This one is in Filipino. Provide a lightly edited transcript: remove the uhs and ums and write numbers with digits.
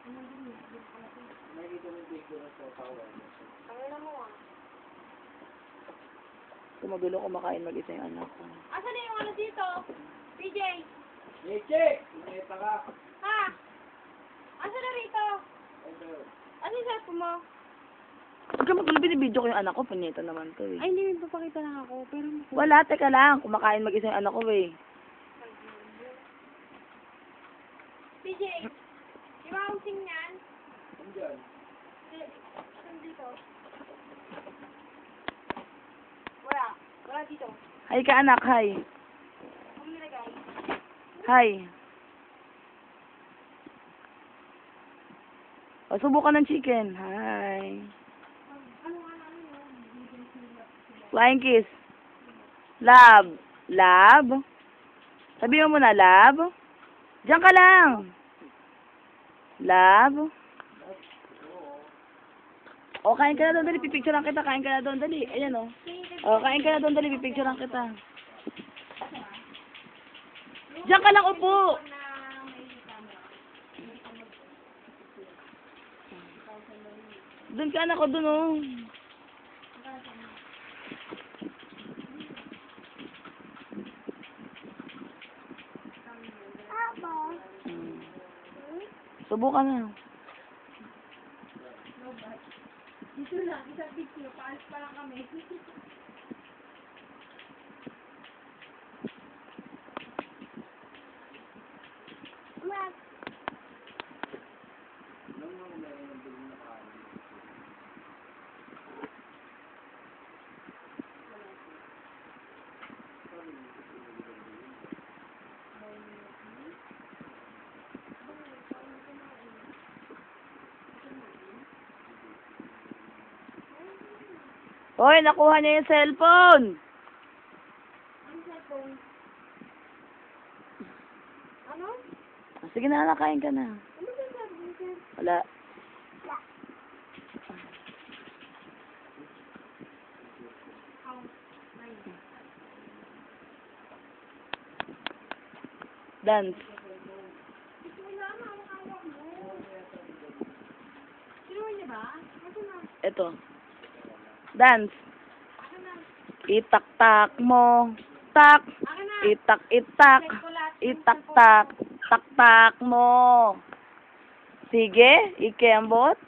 Nakikita mo yung picture sa power. Tangina mo ah. Kumagulo kumakain mag-isa yung anak ko. Asan na yung ano dito? PJ! Leche! Ineta ka! Ha? Asan na rito? Ito. Ano yung cellphone mo? Huwag ka magulo, binibidyo ko yung anak ko. Punita naman to eh. Ay, hindi mo papakita lang ako. Pero Wala, teka lang. Kumakain mag-isa yung anak ko eh. PJ! Di ba ang sing yan? Andyan. Asan dito? Wala. Wala dito. Hi ka anak, hi. Ang nilagay. Hi. O, subukan ng chicken. Hi. Flying kiss. Love. Love. Sabi mo muna, love. Diyan ka lang. Love. O, kain ka na doon, dali. Pipicturean kita. Kain ka na doon, dali. Ayan, o. O, kain ka na doon, dali. Pipicturean kita. Diyan ka lang, upo. Doon ka, anak ko, doon, o. Subukan na. Dito lang, isang picture. Paalis pa lang kami. Hoy, nakuha niya yung cellphone. Ano cellphone? Ano? Sige na, nakain ka na. Ano ba sabi mo? Wala. Dance. Wala na, makawak mo. Sinuhin niya ba? Ano na? Ito. Dance. Ano na? Itak-tak mo. Tak. Ano na? Itak-itak. Itak-tak. Tak-tak mo. Sige, ikembot.